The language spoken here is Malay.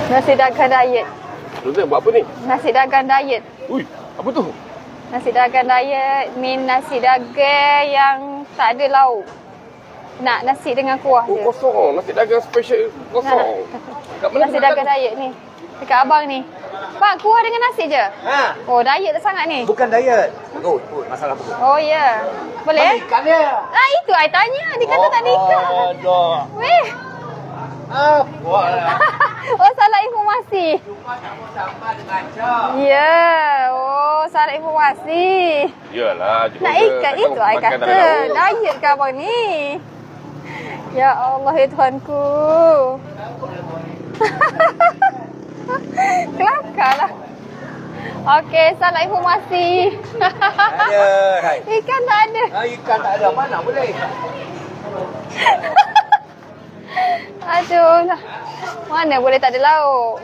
Nasi dagang diet. Ustaz buat apa ni? Nasi dagang diet. Ui, apa tu? Nasi dagang diet ni nasi dagang yang tak ada lauk. Nak nasi dengan kuah Oh, je. kosong. Nasi dagang special kosong. Kat mana Nasi dagang diet ni. Dekat abang ni. Bang, kuah dengan nasi je? Ha. Oh, diet sangat ni. Bukan diet. Oh, masalah perut. Oh, ya. Boleh? Ikan dia. Ah, itu I tanya. Dia kata tak ada ikan. Aduh. Weh. Apa lah. Oh, salah informasi. Ya. Oh, salah informasi. Yalah. Nak ikan itu I kata. Diet ke abang ni? Ya Allah, ya Tuhanku. Kelakarlah. Okey, salah informasi. Ada. Hai. Ikan tak ada. Ikan tak ada. Mana boleh? Aduh lah. Mana boleh tak ada lauk.